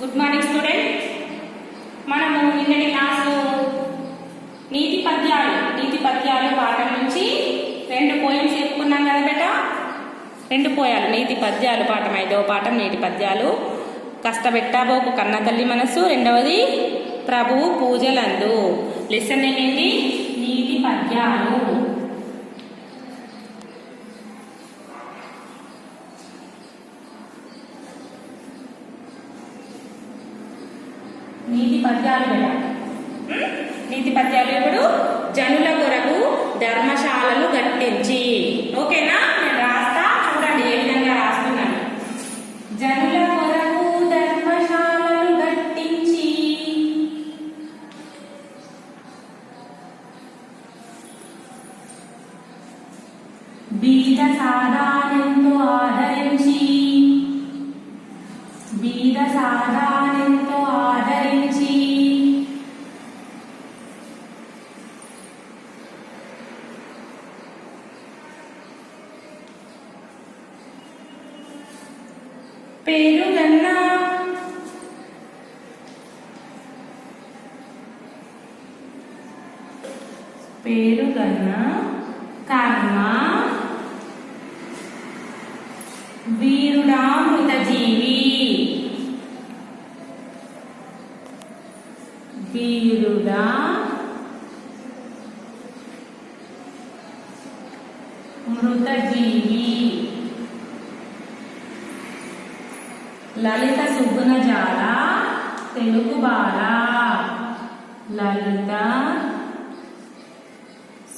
Good morning student. మనము నిన్నటి క్లాస్లో నీతి పద్యాలు పాఠం నుంచి 2 పోయమ్స్ చెప్పుకున్నాం కదా బేట. 2 పోయాలు నీతి పద్యాలు పాఠం 5వ పాఠం నీతి పద్యాలు. కష్టపెట్టాబోకు కన్న తల్లి మనసు, రెండవది ప్రభువు పూజలందు. లెసన్ ఏంటి? నీతి పద్యాలు. నీతి పద్యాలు బేట. నీతి పద్యాలు ఇప్పుడు జనుల కొరకు ధర్మశాలలు కట్టించి. ఓకేనా? నేను రాస్తా, చూడండి ఏ విధంగా రాస్తున్నాను. జనుల కొరకు ధర్మశాలలు కట్టించి బీద సాదానెంతో ఆదరించి, బీద సాదానెంతో ఆదరించి పేరుగన్నా కర్మ వీరుడా మృతజీవి, వీరుడా మృతజీవి. లలిత సుగుణ జాల తెలుగు బాల, లలిత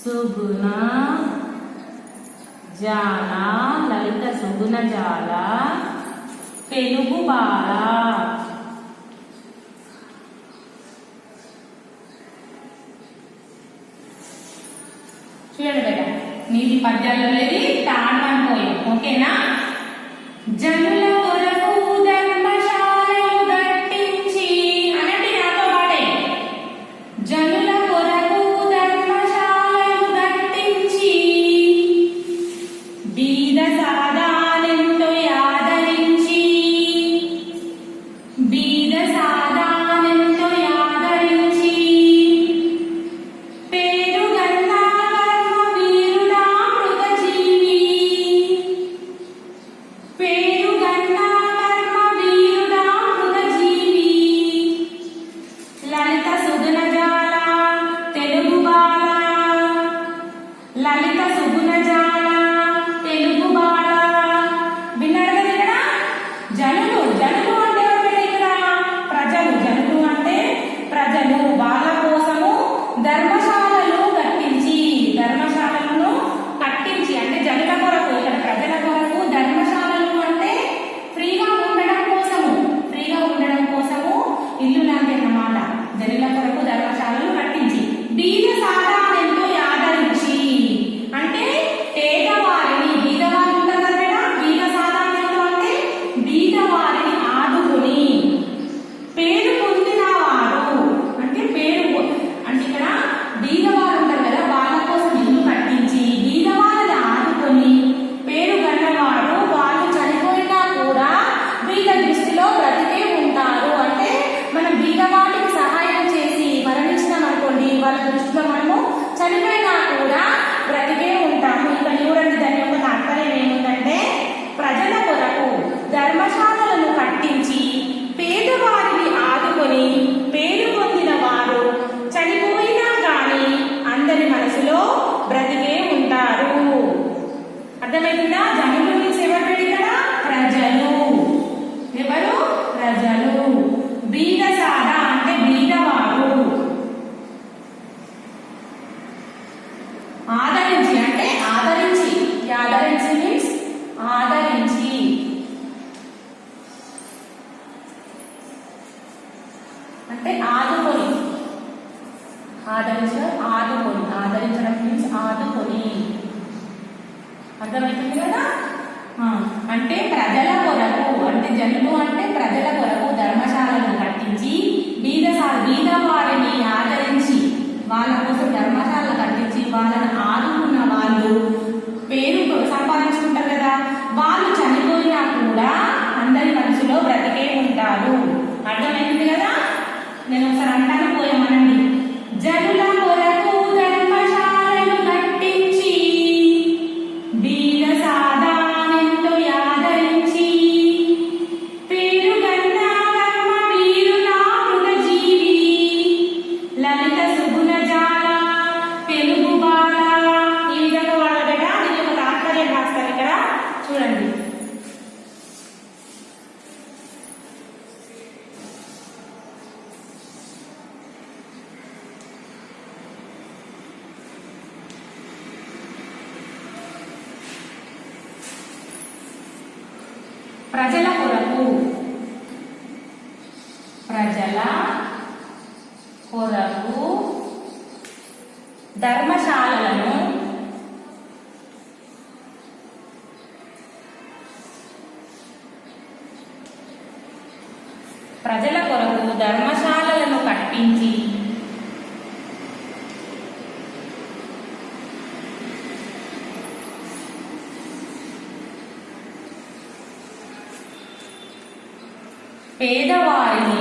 సుగుణ జాల, లలిత సుగుణ జాల తెలుగు బాల. చూడండి బేట, నీతి పద్యాలు అనేది టాన్ వన్ పోయం. ఓకేనా? జనుల కొరకు ధర్మశాలలు కట్టించి అనండి నాతో పాటే. జనుల కొరకు ధర్మశాలలు కట్టించి బీద సాదానెంతో ఆదరించి, బీద సాదానెంతో ఆదరించి పేరుగన్న కర్మ వీరుడా మృతజీవి, పేరుగన్న కర్మ వీరుడా మృతజీవి. లలిత సుగుణ జాల తెలుగు బాల, లలిత సుగుణ జాల తెలుగు బాల. విన్నారు కదా ఇక్కడ? జనులు అంటే ఎవరు ఇక్కడ? ప్రజలు. జనులు అంటే ప్రజలు. వాళ్ళ కోసము ధర్మశాలలు కట్టించి, ధర్మశాలలను కట్టించి అంటే జనుల కొరకు, ఇక్కడ ప్రజల కొరకు. ధర్మశాలలు అంటే ఫ్రీగా ఉండడం కోసము, ఫ్రీగా ఉండడం కోసము ఇల్లు లాంటి అన్నమాట. జనుల కొరకు ధర్మశాలలు కట్టించి బీద సాదానెంతో ఆదరించి అంటే పేదవారిని, బీదవారు ఉంటారు కదా బేట. బీద సాదానెంతో అంటే బీదవారిని ఆదుకుని, పేరు పొందిన వారు అంటే పేరు అంటే ఇక్కడ బీదవారు ఉంటారు కదా, వాళ్ళ కోసం ఇల్లు కట్టించి బీదవారిని ఆదుకొని పేరు గన్నవారు వాళ్ళు చనిపోయినా కూడా బీద దృష్టిలో బ్రతికే ఉంటారు. అంటే మనం బీదవాటికి సహాయం చేసి మరణించినాం అనుకోండి, వాళ్ళ దృష్టిలో మనము చనిపోయినా కూడా బ్రతికే ఉంటాము. ఇక్కడ చూడండి, దాని యొక్క తాత్పర్యం ఏముందంటే ప్రజల కొరకు ధర్మశాలలను కట్టించి పేదవారిని ఆదుకొని పేరు పొందిన వారు చనిపోయినా కానీ అందరి మనసులో బ్రతికే ఉంటారు. అర్థమైందా? జనులు మీన్స్ ఎవరు ఇక్కడ? ప్రజలు. ఎవరు? ప్రజలు. బీద సాదా అంటే బీదవారు. ఆదరించి అంటే ఆదరించి, ఆదరించి మీన్స్ ఆదరించి. అంటే ఆదుకొని, ఆదుకొని, ఆదరించడం మీన్స్ ఆదుకొని. అర్థమవుతుంది కదా? అంటే ప్రజల కొరకు, అంటే జనులు అంటే ప్రజల కొరకు ధర్మశాలను కట్టించి బీదవారిని ఆదరించి, వాళ్ళ కోసం ధర్మశాలను కట్టించి వాళ్ళని ఆదుకున్న వాళ్ళు పేరు సంపాదించుకుంటారు కదా, వాళ్ళు చనిపోయినా కూడా అందరి మనసులో బ్రతికే ఉంటారు. అర్థమైంది కదా. నేను ఒకసారి అంటాను, పోయమనండి. జనుల కొరకు ధర్మశాలను కట్టించి బీద సాదానెంతో యాదరించి పేరుగన్న కర్మ వీరునా మృగజీవి లలిత సుగుణ జాల తెలుగు బాల. ఈ విధంగా వాడబెట దీని ఒక తాత్పర్యం రాస్తారు ఇక్కడ చూడండి. ప్రజల కొరకు, ప్రజల కొరకు ధర్మశాలలను కట్టించి పేదవారిని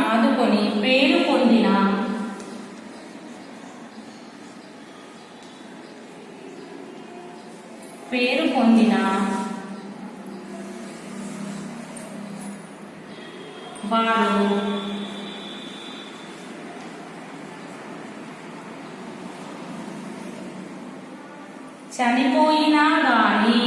ఆదుకొని పేరు పొందిన వారు చనిపోయినా గాని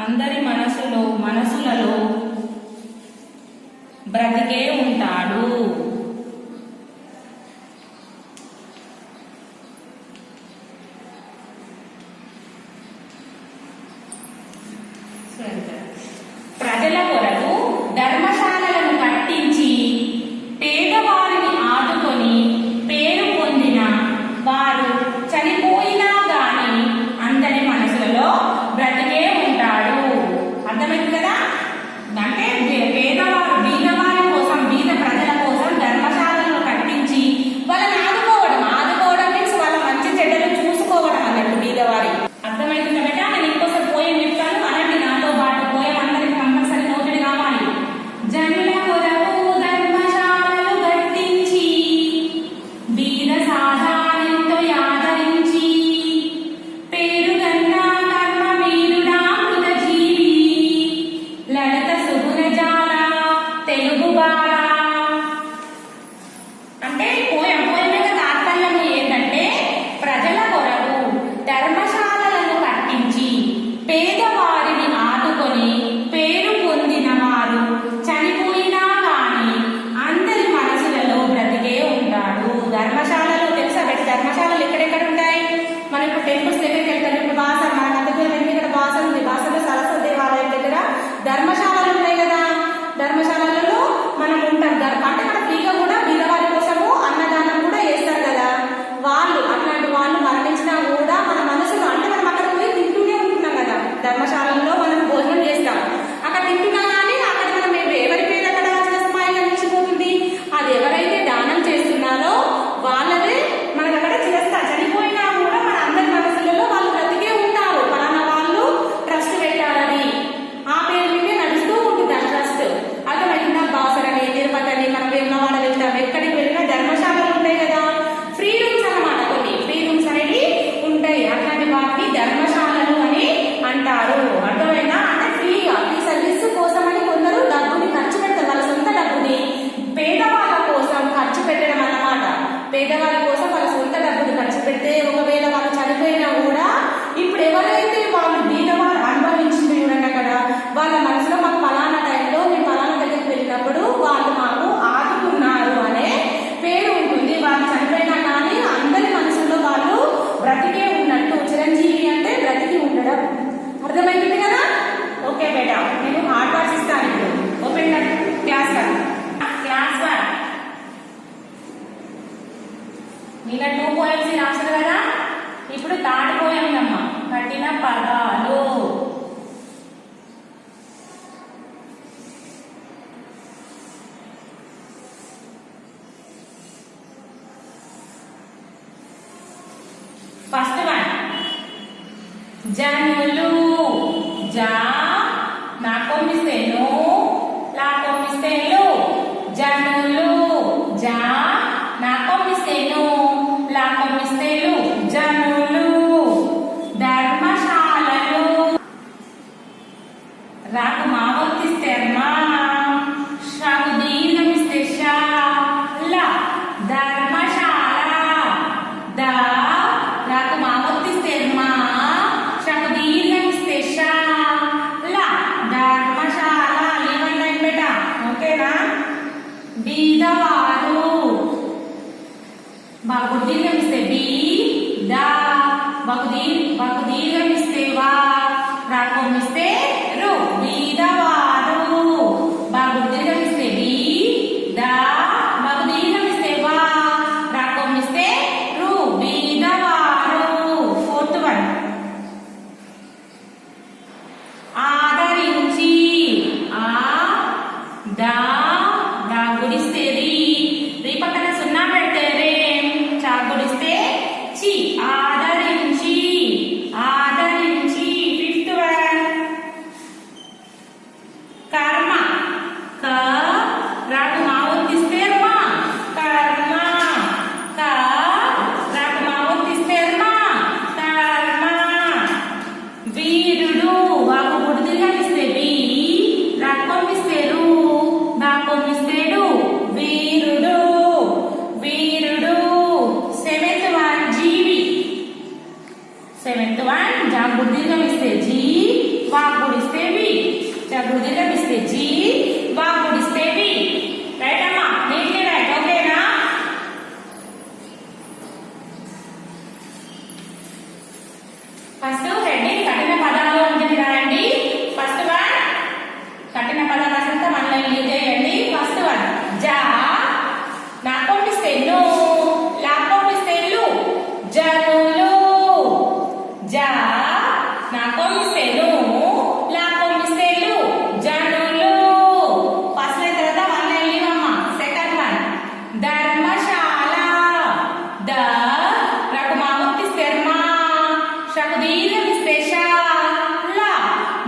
అందరి మనసులో మనసులలో బ్రతికే ఉంటాడు. ప్రజల కొరకు ధర్మశాలలను కట్టించి పేదవారిని ఆదుకొని పేరు పొందిన వారు చనిపోయినా గాని అందరి మనసులలో బ్రతికే ఉంటాడు. అర్థమైంది కదా. అంటే పేదవారు బీదవారి కోసం, బీద ప్రజల కోసం ధర్మశాలను కట్టించి వాళ్ళని ఆదుకోవడం మీన్స్ వాళ్ళ మంచి చెడ్డలు చూసుకోవడం అన్నట్టు బీదవారి. అర్థమైంది కదా. నేను ఇంకోసారి పోయం చెప్తాను, అలాంటి నాతో పాటు పోయం అందరికి కంపల్సరీ నోటెడ్ కావాలి. జనుల కొరకు ధర్మశాలలు కట్టించి బీద సాధారణంతో యాదరించి పేరుగన్న కర్మ వీరుడా మృగజీవి లలిత సుగుణ జాల తెలుగు బాల. అంటే పోయం యొక్క తాత్పర్యం ఏంటంటే ప్రజల కొరకు ధర్మశాలలను కట్టించి పేదవారిని ఆదుకొని పేరు పొందిన వారు చనిపోయినా కానీ అందరి మనసులలో బ్రతికే ఉంటాడు. ధర్మశాలలు తెలుసా? ధర్మశాలలు ఎక్కడెక్కడ ఉంటాయి? మనం ఇప్పుడు టెంపుల్స్ దగ్గరికి వెళ్తాం. ఇప్పుడు బాసర, మన దగ్గర ఇక్కడ బాసర ఉంది. బాసరలో సరస్వతి దేవాలయం దగ్గర ధర్మశాలలు ఉంటాయి కదా. ధర్మశాలలలో మనం ఉంటాం. అంటే మన ఫ్రీగా కూడా బీదవారి కోసము అన్నదానం కూడా చేస్తారు కదా. అట్లాంటి వాళ్ళు మరణించినా కూడా మన మనసులో, అంటే మనం అక్కడ పోయి తింటూనే ఉంటున్నాం కదా ధర్మశాల జనులు జా నా కొమ్మిస్తే ను లా కొమ్మిస్తే లు జనులు జా నా కొమ్మిస్తే ను లా కొమ్మిస్తే లు జనులు ధర్మశాలలు రాకు మా వర్తిస్తే మా షాకు దీర్ఘమిస్తే షా లా ధర్మశాల దా రాకు మా వర్తిస్తే మా షాకు దీర్ఘమిస్తే షా లా ధర్మశాల లేవండి బేటా ఓకేనా బీదవారు బాగు దీర్ఘమిస్తే బీ దా బాగు దీర్ఘమిస్తే వా రాకొమ్మిస్తే రు బీదవారు బాగు దీర్ఘమిస్తే బీ దా బాగు దీర్ఘమిస్తే వా రాకొమ్మిస్తే రు బీదవారు ఫోర్త్ వన్ ఆదరించి ఆ దా దా గుడిస్తే రీ రీ పక్కన సున్నా పెడితే రే చా గుడిస్తే చి ఆదరించి ఆదరించి ఫిఫ్త్ వన్ కర్మ క రాకు మా ఒత్తిస్తే మా కర్మ క రాకు మా ఒత్తిస్తే మా కర్మ వీరుడు వాకు గుడిదిగానిస్తే బి రాకొమ్మిస్తే రు దాకొమ్మిస్తే డు వీరుడు వీరుడు సెవెంత్ వన్ జీవి సెవెంత్ వన్ జా గుడిదిగమిస్తే జీ వా గుడిస్తే వి జా గుడిదిగమిస్తే జీ వా గుడిస్తే వి రైట్ అమ్మా నీట్లీ రైట్ ఓకేనా ఫస్ట్ హెడ్డింగ్ కఠిన పదాలు ఉంటుంది రాయండి ఫస్ట్ వన్ కఠిన పదాలు అసలు వన్ లైన్ లీవ్ చేయండి ఫస్ట్ వన్ జా నా కొమ్మిస్తే ను లా కొమ్మిస్తే లు జనులు జా నా కొమ్మిస్తే ను లా కొమ్మిస్తే లు జనులు ఫస్ట్ లైన్ తర్వాత వన్ లైన్ లీవ్ అమ్మ సెకండ్ వన్ ధర్మశాల ద రాకు మా ఒత్తిస్తే మా షాకు దీర్ఘమిస్తే షా లా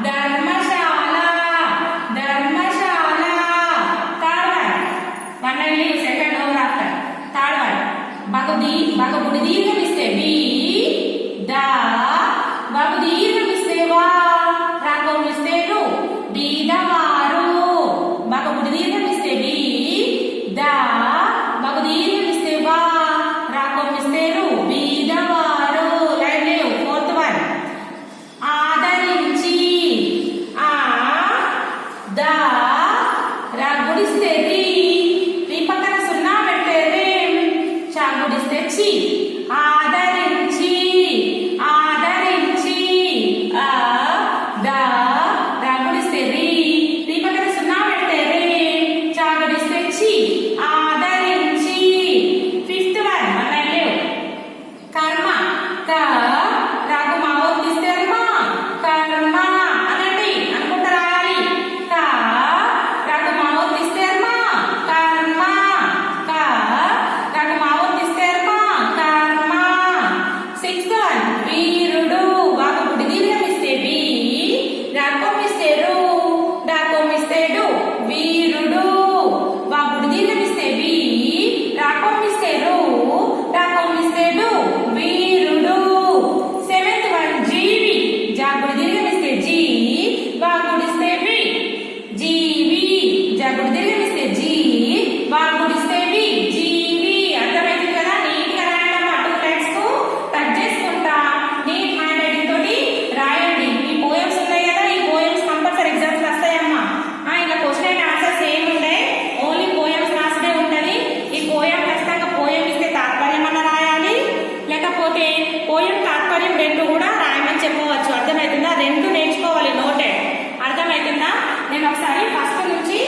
ధర్మశాల ధర్మశాల third one line leave second over after third one బాగు గుడి దీర్ఘమిస్తే బి దా బాగు దీర్ఘమిస్తే వా రాకొమ్మిస్తే రు బీదవారు బాగు గుడి దీర్ఘమిస్తే బి దా బాగు దీర్ఘమిస్తే వా రాకొమ్మిస్తే రు బీదవారు లైన్ లేవు ఫోర్త్ వన్ ఆదరించి ఆ దా రా గుడిస్తే రీ రీ పక్కన సున్నా పెట్టే రే చా గుడిస్తే చి ఆదరించి ఆదరించి ఆ దా రా గుడిస్తే రీ రీ పక్కన సున్నా పెట్టే రే చా గుడిస్తే చి ఆదరించి ఫిఫ్త్ వన్ వన్ లేవు కర్మ క రాకు మా ఒత్తిస్తే మా కర్మ అనండి అనుకుంటా రాయాలి క రాకు మా ఒత్తిస్తే మా కర్మ క రాకు మా ఒత్తిస్తే మా కర్మ సిక్స్త్ వన్ వీరుడు వాకు గుడి దీర్ఘమిస్తే బి రాకొమ్మిస్తే రు దాకొమ్మిస్తే డు వీరుడు వా గుడి దీర్ఘమిస్తే బి రాకొమ్మిస్తే రు దాకొమ్మిస్తే డు వీరుడు సెవెంత్ వన్ జీవి జా గుడి దీర్ఘమిస్తే జీ వా గుడిస్తే వి జీవి జా గుడి దీర్ఘమిస్తే జీ వా గుడిస్తే వి జీవి అర్థమైంది కదా నీట్ గా రాయడం టూ లైన్స్ కు కట్ చేసుకుంటా నీట్ హ్యాండ్ రైటింగ్ తోటి రాయండి ఈ పోయమ్స్ ఉన్నాయి కదా ఈ పోయమ్స్ కంపల్సరీ ఎగ్జామ్స్ వస్తాయమ్మా ఇంకా క్వశ్చన్ అండ్ ఆన్సర్ సేమ్ ఉంటాయి ఓన్లీ పోయమ్స్ రాసే ఉంటది ఈ పోయం ఖచ్చితంగా పోయం ఇస్తే తాత్పర్యం అన్న రాయాలి లేకపోతే పోయం తాత్పర్యం రెండు కూడా రాయమని చెప్పవచ్చు అర్థమవుతుందా రెండు నేర్చుకోవాలి నోటెడ్ అర్థమవుతుందా నేను ఒకసారి ఫస్ట్ నుంచి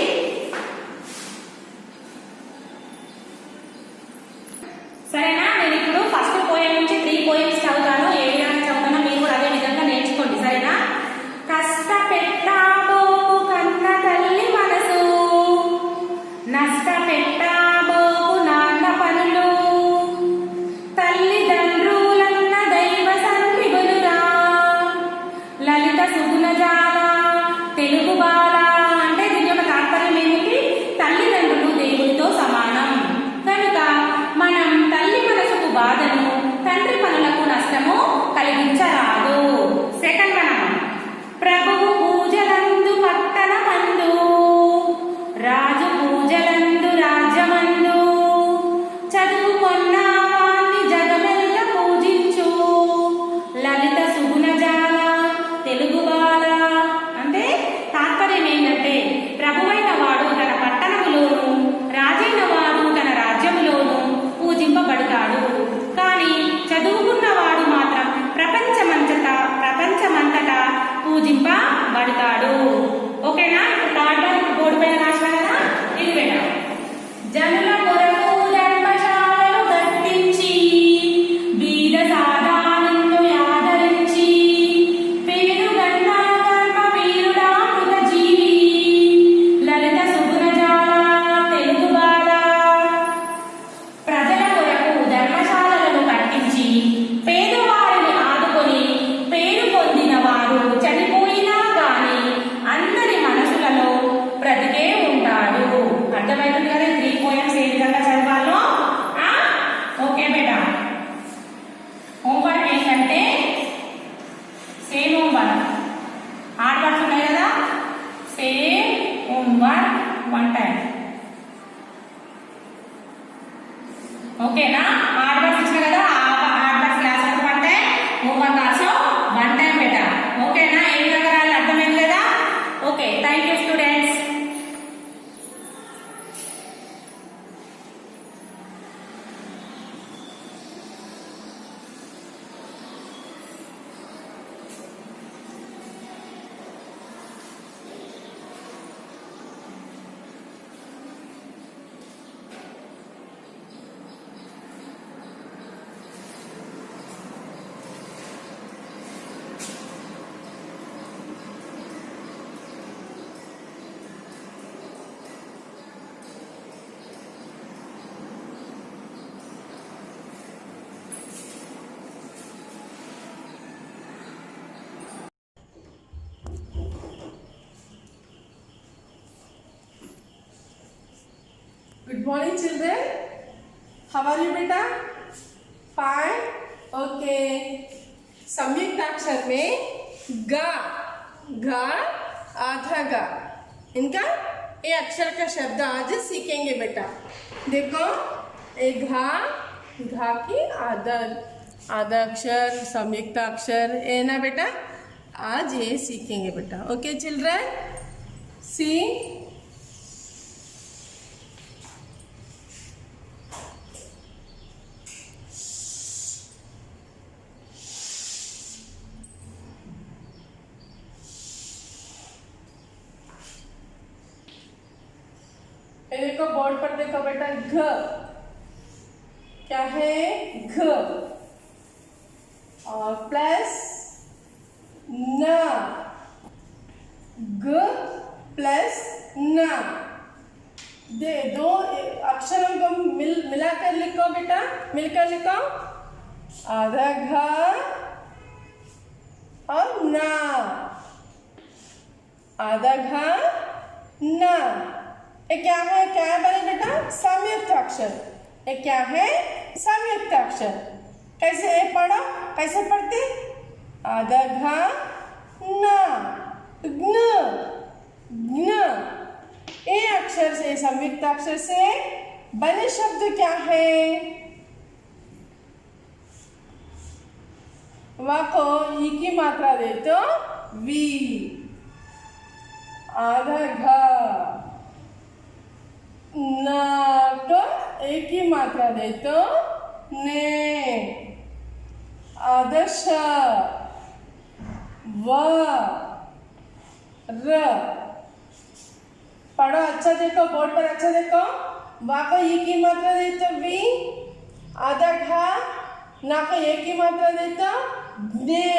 జనుల కొరకు ధర్మశాలలు కట్టించి బీద సాధారణను ఆదరించి పేరుగన్న ధర్మ వీరుడా మృతజీవి లలిత సుగుణజాల తెలుగు బాల ప్రజల కొరకు ధర్మశాలలను కట్టించి పేదవారిని ఆదుకొని పేరు పొందిన వారు చనిపోయినా గాని అందరి మనసులలో బ్రతికే ఉంటాడు. అర్థమవుతుంది కదా 3 పోయమ్స్ ఏ విధంగా చదవాలో? ఓకే బేటా. హోంవర్క్ ఏంటంటే సేమ్ హోంవర్క్ హార్డ్ వర్క్స్ ఉన్నాయి కదా, సేమ్ హోంవర్క్ 1 టైం. ఓకేనా? హార్డ్ వర్క్స్ ఇచ్చిన కదా, hard works class 1 time, homework also 1 time బేటా. ఓకేనా? ఏ విధంగా రాయాలి అర్థమైంది కదా? Okay, thank you students. Good morning, children. How are you, beta? Fine. Okay. संयुक्त अक्षर में गा, घा, आधा गा, इनका ये अक्षर का शब्द आज सीखेंगे बेटा. देखो एक घा, घा की आधा आधा अक्षर संयुक्त अक्षर है ना बेटा. आज ये सीखेंगे बेटा. ओके चिल्ड्रन, सी देखो बोर्ड पर देखो बेटा, घ क्या है? घ और प्लस न, ग प्लस न. दे दो अक्षरों को मिलाकर लिखो बेटा, मिलकर लिखो. आधा घ और न, आधा घ न. ये क्या है? क्या बने बेटा? संयुक्त अक्षर. ये क्या है? संयुक्त अक्षर. कैसे ये पढ़ो? कैसे पढ़ते? आधा घा न, ज्ञ, ज्ञ. ये अक्षर से, संयुक्त अक्षर से बने शब्द क्या है? वा को ई की मात्रा दे तो वी. आधा घा, ना को एक ही मात्रा दे तो ने. आदर्श व र. पढ़ो अच्छा, देखो बोर्ड पर अच्छा देखो. वा को एक ही मात्रा दे तो वी. आधा घा, ना को एक ही मात्रा दे तो ने.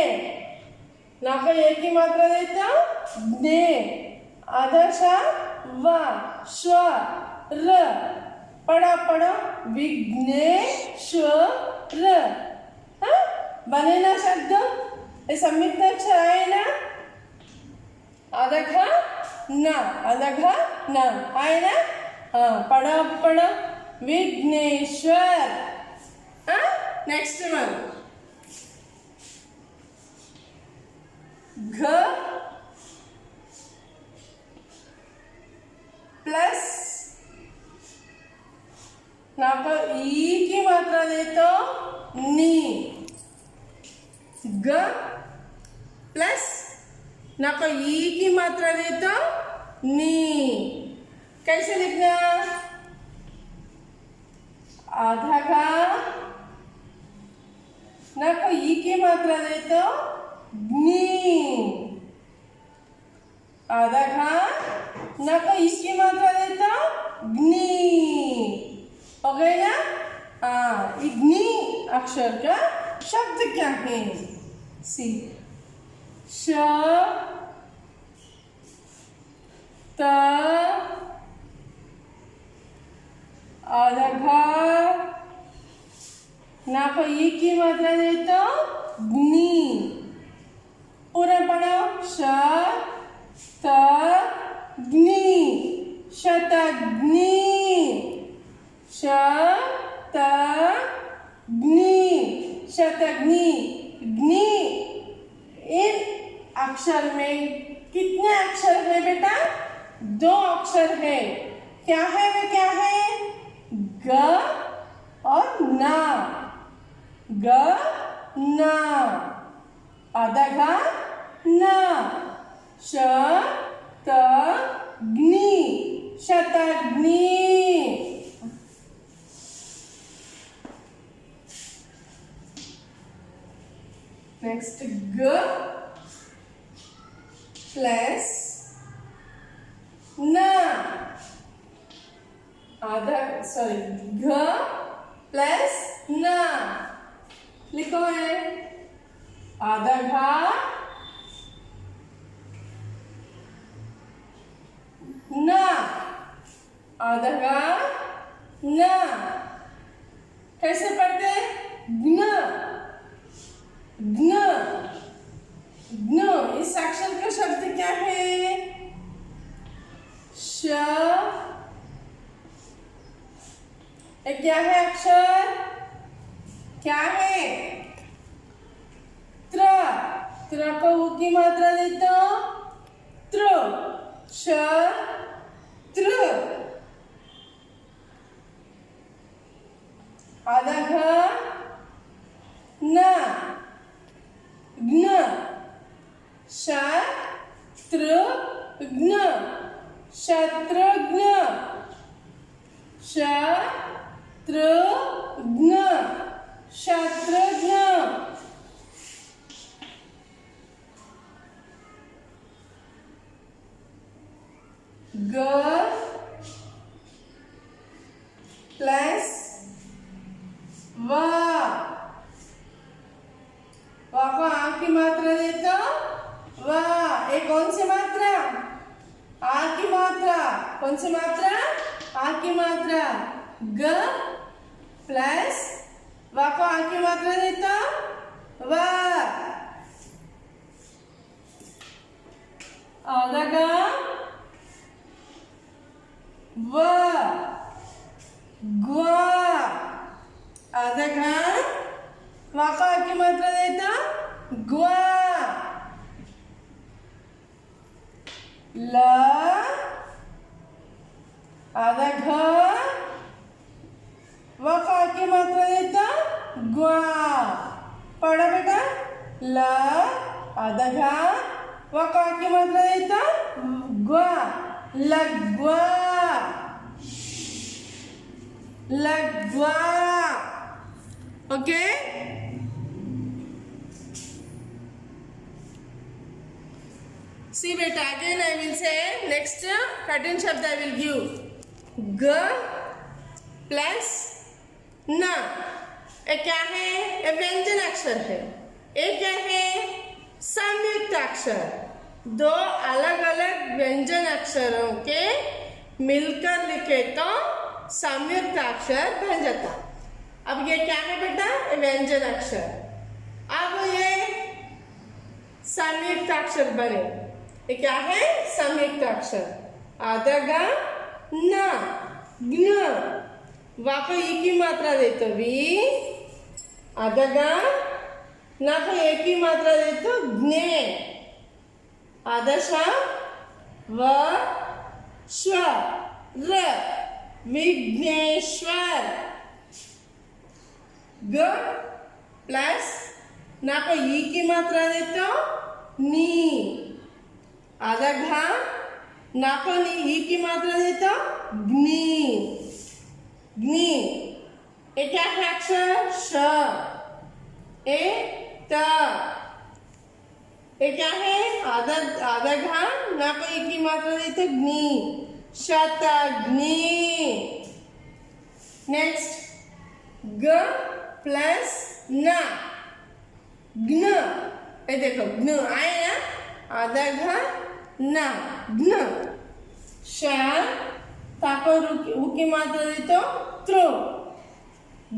ना को एक ही मात्रा दे तो ने. आदर्श व स्व र. पढ़ो पढ़ो, विघ्नेश्वर. बने ना शब्द? ये संयुक्त अक्षर आए ना? आधा घ न, आधा घ न आए ना? हाँ, पढ़ो पढ़ो, विघ्नेश्वर. नेक्स्ट वन, घ प्लस ना को ई की मात्रा दे तो नी. ग प्लस ना को ई की मात्रा दे तो नी. कैसे लिखना? आधा घा, ना को ई की मात्रा दे तो नी. आधा घा, ना को ई की मात्रा दे तो ग्नी. अक्षर का शब्द क्या है? सी श त आधा घा ना को ई की मात्रा दे तो ग्नी पूरा पढ़ो श त ग्नी शतग्नि श त ग्नि शतग्नि ग्नि इन अक्षर में कितने अक्षर है बेटा? 2 अक्षर है। क्या है वे क्या है? ग और ना। ग ना आधा घा ना श त ग्नि शतग्नि। नेक्स्ट ग प्लस ना आधा सॉरी घ प्लस ना लिखो है आधा घा ना आधा घा ना कैसे पढ़ते? ग्न ग्न ग्न इस अक्षर का शब्द क्या है? श ये क्या है अक्षर? क्या है? त्र त्र को उ की मात्रा देता त्र श त्र आधा घ न ग्न शत्रुघ्न शत्रुघ्न शत्रुघ्न शत्रुघ्न। ग प्लस व को आ की मात्रा देता वाह। ये कौन सी मात्रा? आ की मात्रा। कौन सी मात्रा? आ की मात्रा। ग प्लस वा को आ की मात्रा देता वाह। आधा गा व ग्वा आधा घा वा को आ की मात्रा देता ग्वा। ल आधा घ व को आ की मात्रा देता ग्वा। पढ़ा बेटा ल आधा घा व को आ की मात्रा देता ग्वा लगवा लगवा। ओके सी बेटा again I will say next कठिन शब्द आई विल गिव ग प्लस न। ये क्या है? ये व्यंजन अक्षर है। ये क्या है? संयुक्त अक्षर। 2 अलग अलग व्यंजन अक्षरों के मिलकर लिखे तो संयुक्त अक्षर बन जाता। अब ये क्या है बेटा? व्यंजन अक्षर। अब ये संयुक्त अक्षर बने। ये क्या है? संयुक्त अक्षर। आधा गा न ग्न वा को ई की मात्रा देते वी। आधा गा ना को ए की मात्रा देते ज्ञे। आधा श व श्व र विघ्नेश्वर। ग प्लस ना को ई की मात्रा देते नी। आधा घा ना को नी ई की मात्रा देता ग्नी ग्नी। ये क्या है अक्षर? श ए त। ये क्या है? आधा घा ना को ई की मात्रा देते ग्नी शतग्नि। नेक्स्ट ग प्लस ना ग्न ये देखो ग्न आए ना आधा घा ना ग्न श ताको उकी मात्रा दे तो त्र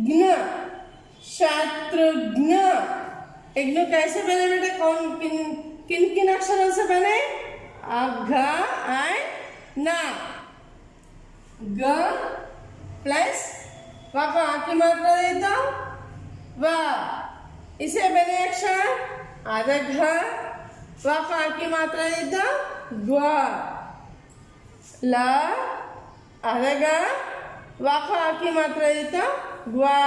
ग्न शत्रुघ्न एक नो कैसे बने बेटा कौन किन किन किन अक्षरों से बने घ आई ना ग प्लस वा को आ की मात्रा दे तो वा इसे बने अक्षर आधा घ वा को आ की मात्रा दे तो ग्व ल आधा ग वा को आ की मात्रा दे तो ग्वा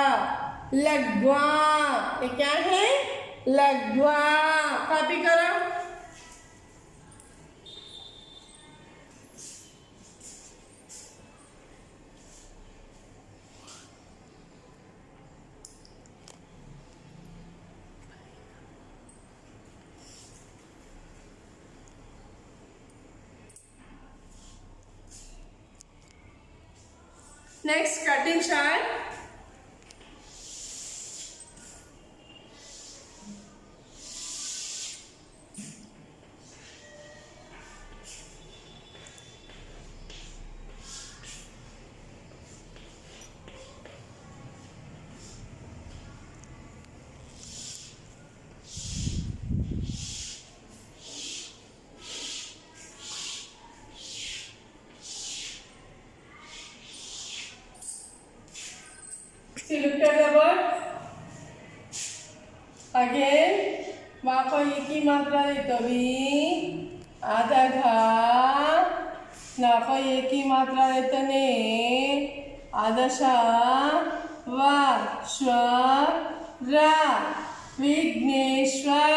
लग्वा ये क्या है लग्वा कॉपी करो next cutting chart See, look at the word. Again, वाको एक ही मात्रा देतो वी आधा घा नाको एक ही मात्रा देतो ने आधा शा वा श्व रा विघ्नेश्वर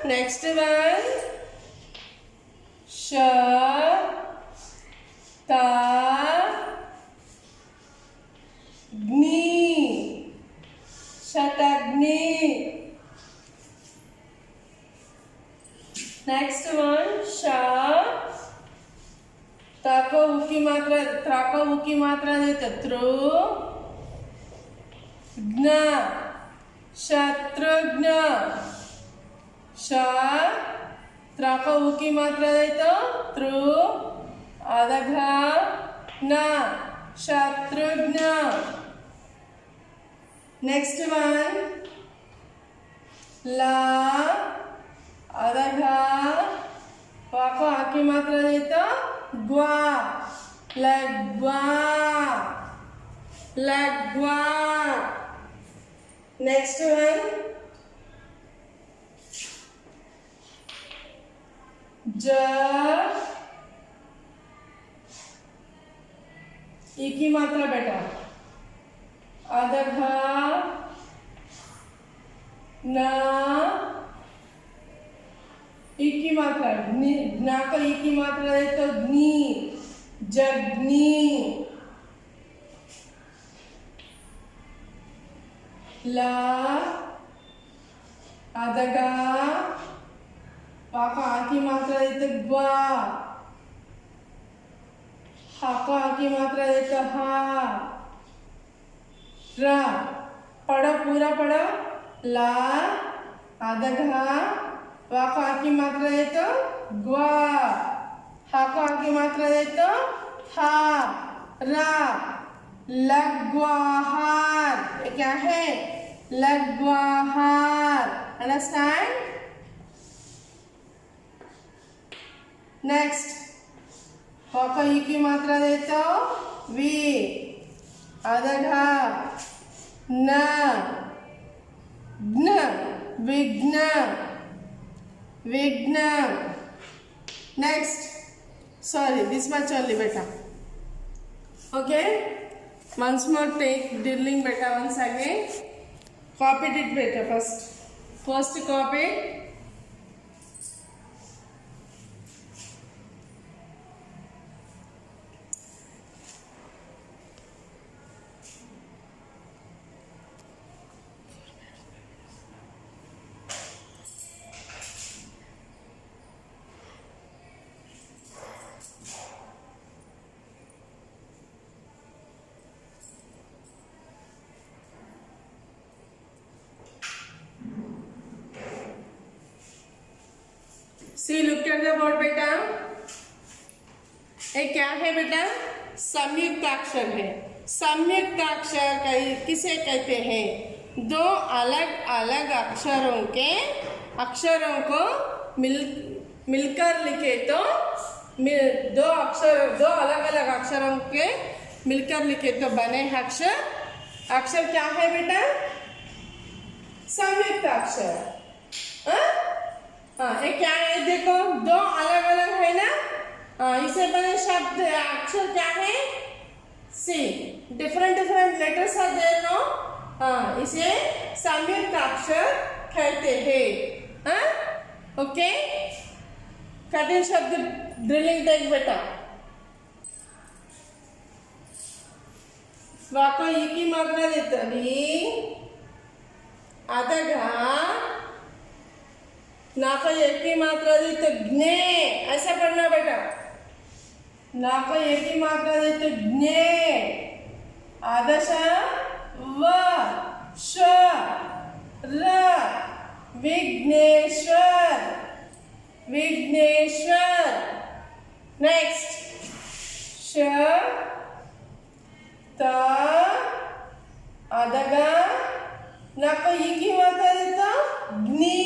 नेक्स्ट वन श ता ग्नि शतग्नि नेक्स्ट वन श ताको उकी मात्रा त्राको उकी मात्रा देते त्रु ज्ञ शत्रुघ्न श त्राको उकी मात्रा देते त्रु आधा घा न शत्रुघ्न नेक्स्ट वन ला आधा घा वाको आकी मात्रा देता ग्वा लग्वा लग्वा नेक्स्ट वन ज एक ही मात्रा बेटा आधा घा ना एक ही मात्रा ना को एक ही मात्रा है तो ग्नि जग्नि ला आधा गा पाको आकी मात्रा है तो ग्वा हा को आकी मात्रा है तो हा रा पढ़ो पूरा पढ़ो ला आधा घा वा को आकी मात्रा है तो ग्वा हा को आकी मात्रा है तो हा रा लग्वाहार ये क्या है लग्वाहार अंडरस्टैंड नेक्स्ट वा को ई की मात्रा दे तो वी आधा घा न ज्ञ विघ्न विघ्न next sorry this much only beta okay once more take drilling beta once again copy it beta first copy see look at the board बेटा। ये क्या है बेटा? संयुक्ताक्षर है। संयुक्ताक्षर किसे कहते हैं? दो अलग अलग अक्षरों को मिलकर लिखे तो दो अलग अलग अक्षरों के मिलकर लिखे तो बने अक्षर क्या है बेटा? संयुक्ताक्षर। ये क्या है? देखो दो अलग अलग है ना, इसे बने शब्द अक्षर क्या है? See. Different letters are there no, इसे संयुक्ताक्षर कहते हैं। ओके, कठिन शब्द ड्रिलिंग टेक बेटा। वाको की मात्रा देतली अदगा नाको की मात्रा देते ज्ञे, ऐसा पढ़ना बेटा। नाको की मात्रा देते ज्ञे, आदश व श र विघ्नेश्वर। नेक्स्ट श त अदगा नाको की मात्रा देता ग्नी,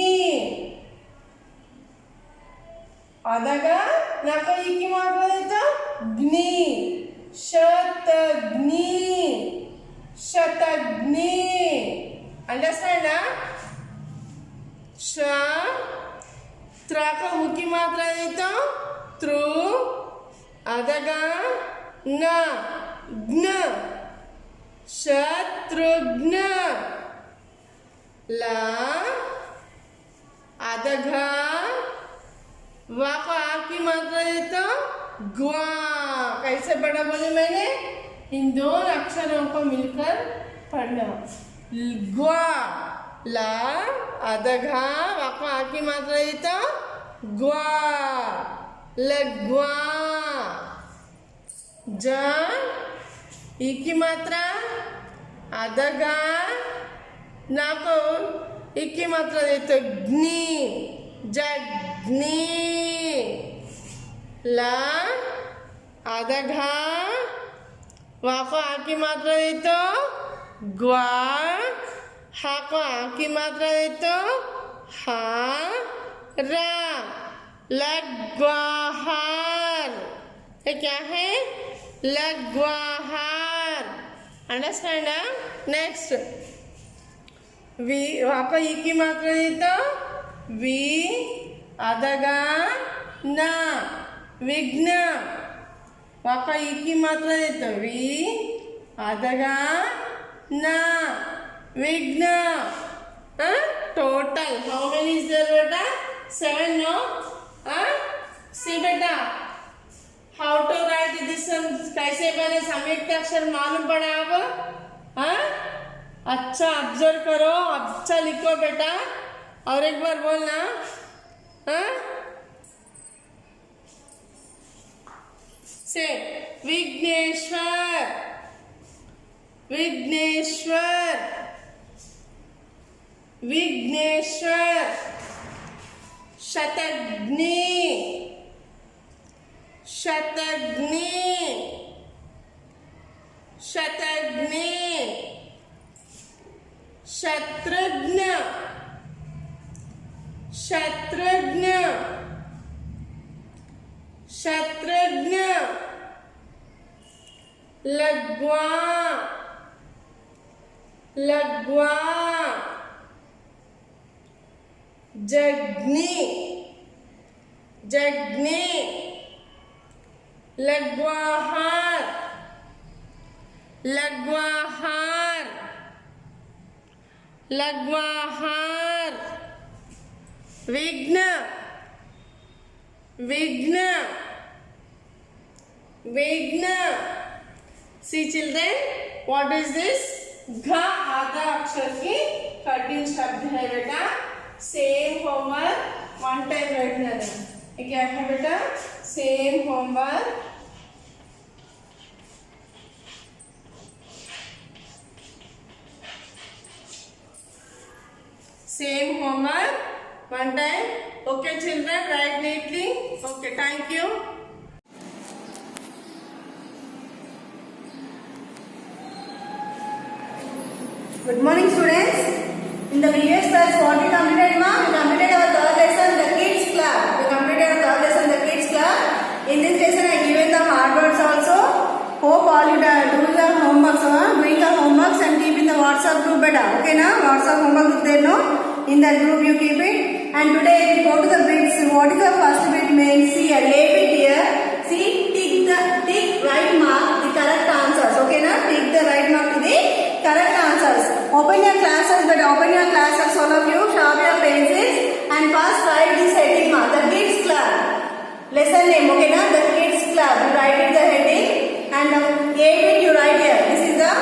अदगा नाको की मात्रा देता ग्नी, शतग्नि। अंडरस्टैंड? श त्रा को की मात्रा देता त्रु, अदगा न ज्ञ, शत्रुघ्न। ला अदघा वा को की मात्रा देता ग्वा। कैसे पढ़ा बोले मैंने? इन दो अक्षरों को मिलकर पढ़ना। ग्वा, ला अदघा वा को की मात्रा देता ग्वा, लगवा। जा की मात्रा अदगा ना को की मात्रा देते ग्नी, जग्नि। ला अदघा वा को की मात्रा देते ग्वा, हा को की मात्रा देते हा, रा, लगवाहार। ये क्या है? लगवाहार। अंडरस्टैंड? नेक्स्ट वी वाको की मात्रा देता वी, अदगा न विघ्न। वाको की मात्रा देता वी, अदगा न विघ्न। Total how many is there बेटा? 7 नो? सी बेटा हाउ टू राइट दिस, कैसे बने संयुक्ताक्षर मालूम पड़ा अब? अच्छा ऑब्जर्व करो, अच्छा लिखो बेटा। और एक बार बोलना। से विघ्नेश्वर, विघ्नेश्वर, विघ्नेश्वर। शतग्नि, शतग्नि, शतग्नि। शत्रुघ्न, शत्रुघ्न, शत्रुघ्न। लगवा, लगवा। जग्नि, जग्नि। लगवाहार, लगवाहार, लगवाहार। विघ्न, विघ्न, विघ्न। See children, what is this? घ आधा अक्षर की कठिन शब्द है बेटा। सेम होमवर्क 1 टाइम बैठना है। क्या है बेटा? Same homework One time. Okay, children, write neatly. Okay, thank you. Good morning, students. In the previous class, what we completed, ma? We completed our third lesson, the kids club. We completed our third lesson, the kids club. In this lesson, I given the hard words also. Hope all you are doing the homeworks, doing the homeworks and keeping the WhatsApp group better. Okay, na? WhatsApp homework is there, no? In that group, you keep it. And today, we go to the bits. What is the first bit means? See a A bit here. See, tick right mark the correct answers. Okay, na? Tick the right mark to the correct answers. Open your classes, all of you. Sharp your pencils and first write this heading mark. The kids club. Lesson name, okay, na? The kids club. You write it the heading and A bit you write here. This is the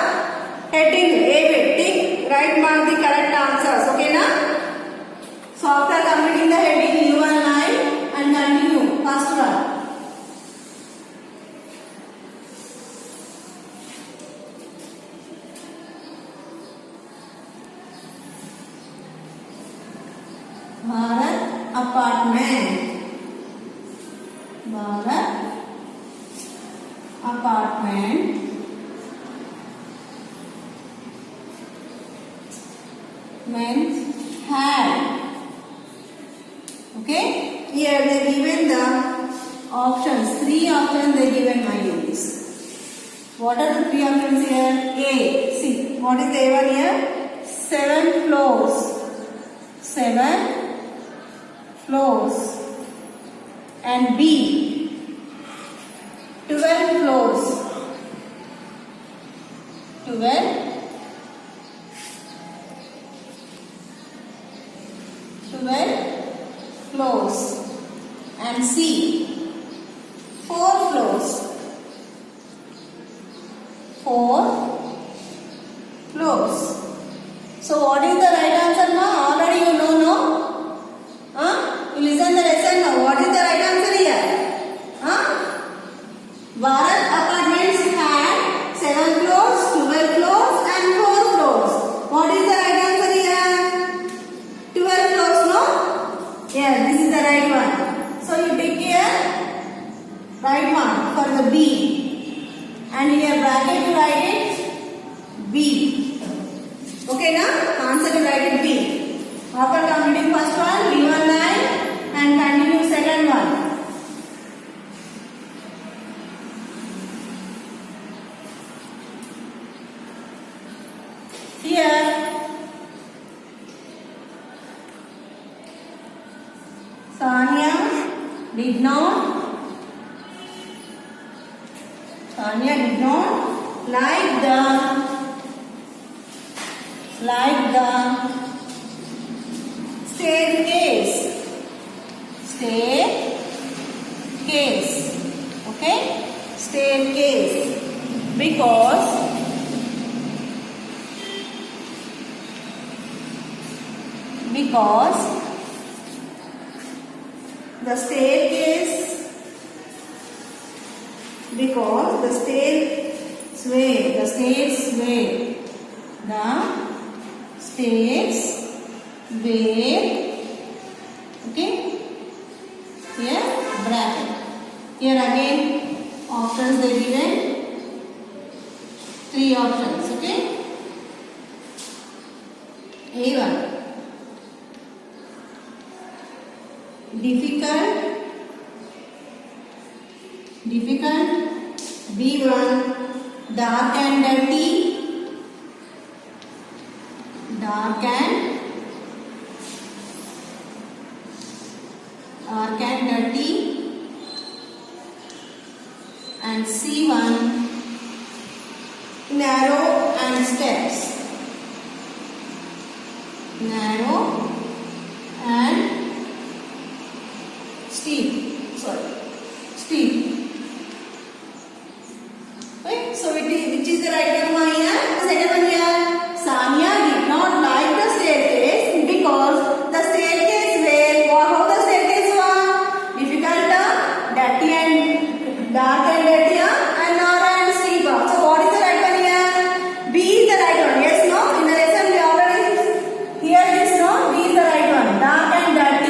heading A bit. Tick right mark the correct answers. Okay, na? So after completing the heading, you and line and continue. First one. Bharat apartment. Bharat apartment. Means had. Okay. Here they given the options. 3 options they given my units. What are the 3 options here? A. See. What is the A1 here? 7 floors. 7 floors. And B. 12 floors. 12 floors. And C. 4 floors. 4 floors. So what is the right answer now? Already you know, no? You listen the lesson now. What is the right answer here? Bharat apartments had 7 floors, 12 floors and 4 floors. What is the right answer here? 12 floors, no? Yeah, this is the right one. So you take here right one for the B. And in your bracket you write it B. Okay, now answer you write it B. After completing first one, leave one line and continue second one. Here, Sanya did not like the staircase. Okay, staircase because the staircase were okay. Here bracket. Here again options they given 3 options. Okay. A1 difficult. B1 dark and dirty. And C1 narrow and steps. Steep. Right? So which is the right one here? Second one here. Sanya did not like the staircase because the staircase were how the staircase was difficult, dirty and dark and dirty, and narrow and steep. So what is the right one here? B is the right one. Yes, no? In the lesson we already hear this, no? B is the right one. Dark and dirty.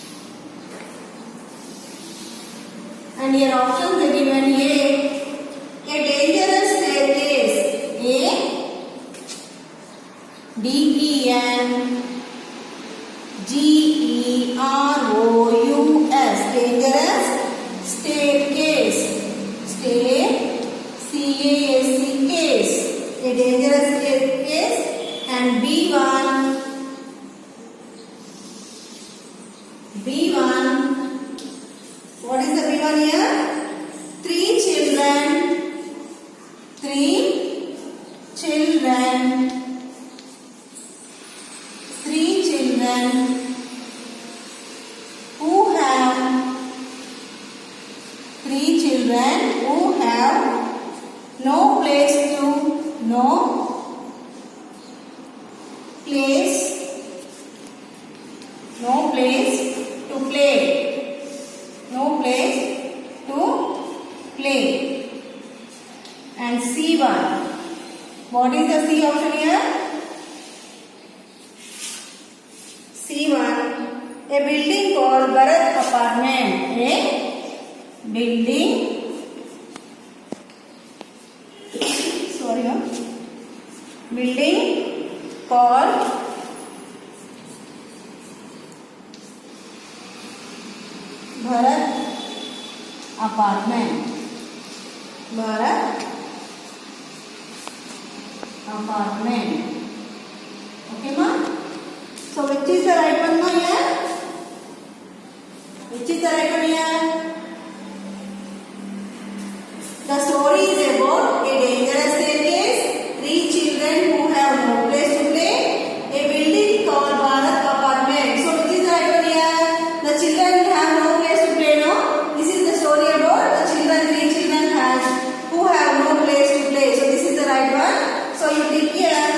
And here options are given. A dangerous staircase. A DENGEROUS. Dangerous staircase. Case. A dangerous staircase. And B1. What is the B1 here? Three children who have no place to play. And C1. What is the C option here? C1. A building called Bharat Apartment. A building called Bharat Apartment. Okay, ma? So which is the right one, ma, here? Which is the right one here? The story is about a dangerous staircase, three children who have no place to play, a building called Bharat Apartment. So which is the right one here? The children have no place to play, no? This is the story about the three children who have no place to play. So this is the right one. So you take here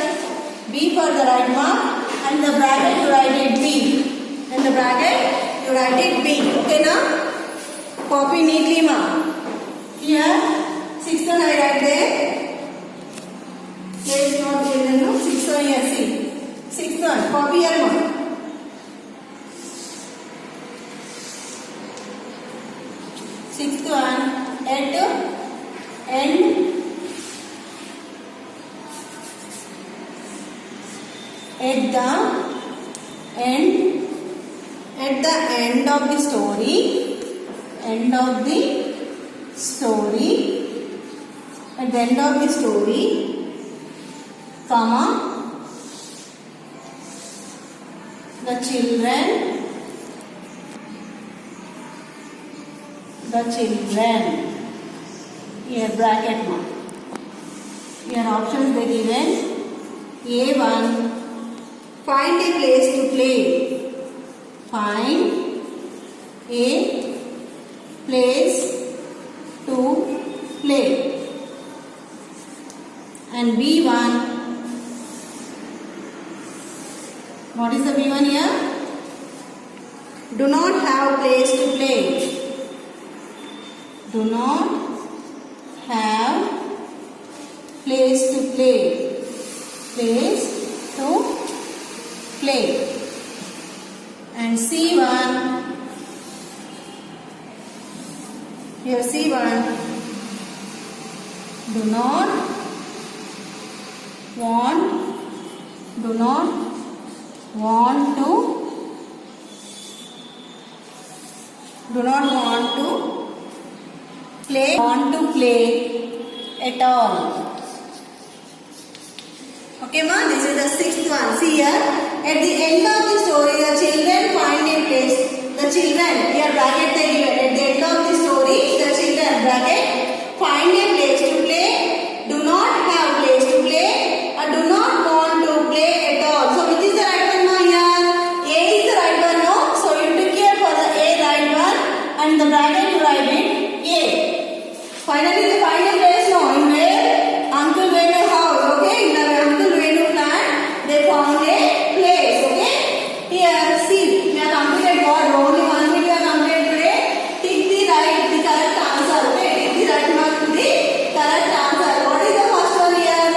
B for the right mark, and the bracket you write it B. Okay, now? Copy neatly, ma. Here, 6th one I write there. There is not there, no? 6th one here, see. 6th one, copy here, ma. Sixth one, at the end of the story, comma, the children, here bracket mark. Here options they given. A1, find a place to play. Find a place to play. And B1, what is the B1 here? Do not have place to play. Do not have place to play. And C1, here C1, do not want to play at all. Okay, ma, this is the 6th one. See here, at the end of the story, the children find a place. The children, here bracket they given. At the end of the story, the children bracket find a place to play, do not have place to play, or do not want to play at all. So which is the right one, ma, here? A is the right one, no? So you took here for the A right one, and the bracket you write it A. Finally, they find a place, no? In where? Uncle Venu house, okay? In the Uncle Venu flat, they found a place, okay? Here, see, we have completed what? Only one thing we have completed today. Tick the correct answer, okay? Tick the right mark to the correct answer. What is the first one here?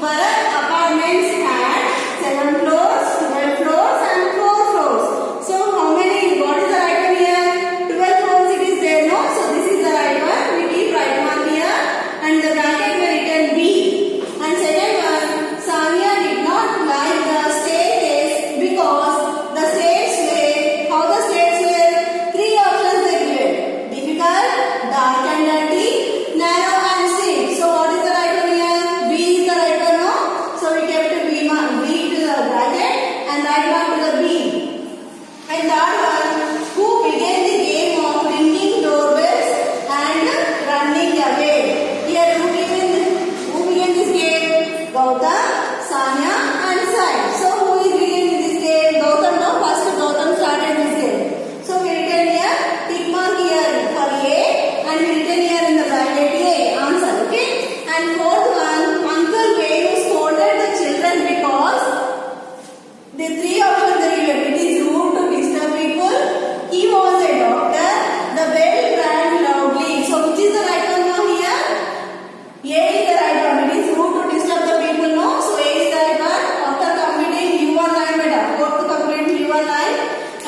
Bharat Apartments had 7 floors, 12 floors, and 4 floors. So, how many? What is the right one here? 12 floors it is there, no? So, this is the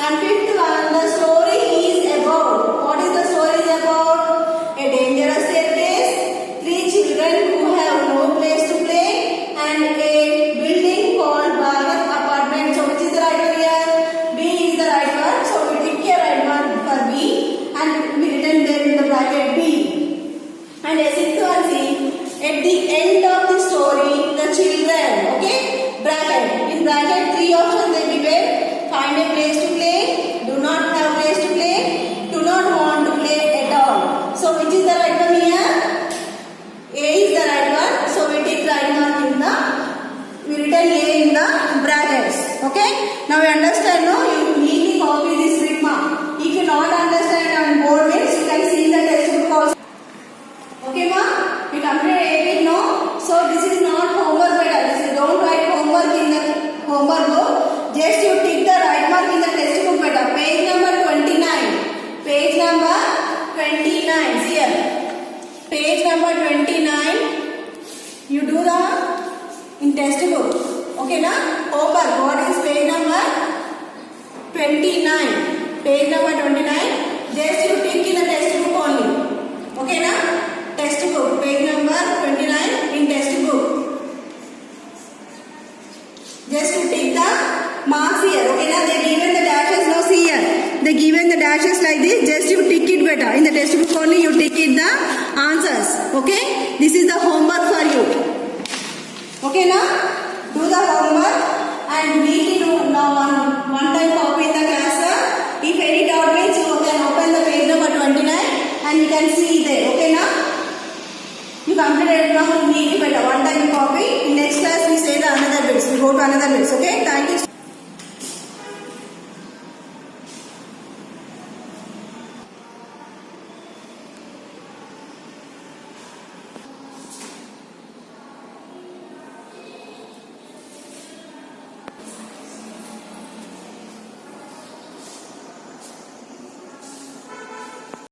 And fifth one, the story is about. What is the story is about? A dangerous staircase, 3 children who have no place to play, and a building called Bhagat Apartment. So which is the right one here? B is the right one. So we take a right one for B and we written there in the bracket B. And a sixth one, see, at the end of the story, the children, okay, bracket. In bracket, 3 options they given. Find a place to play, do not have place to play, do not want to play at all. So which is the right one here? A is the right one. So we take right mark in the, we written A in the brackets. Okay. Now you understand, no? You neatly copy this trick mark. If you not understand on board means you can see in the textbook also. Okay, ma? You complete A with no? So this is not homework better. This is don't write homework in the homework book. Just you tick the right mark in the textbook better. Page number 29. Page number 29. See here. Page number 29. You do the in textbook. Okay, na? Homework. What is page number 29? Page number 29. Just you tick in the textbook only. Okay, na? Textbook. Page number 29 in textbook. Just to take the marks here. Okay, now they given the dashes. Now see here. They given the dashes like this. Just you tick it better. In the textbook only you tick it the answers. Okay. This is the homework for you. Okay, now do the homework and weekly do now one time copy in the class. If any doubt means you can open the page number 29 and you can see there. Okay, now. You completed it now, weekly better. One time copy. In next class we say the another bits. We go to another bits. Okay. Thank you.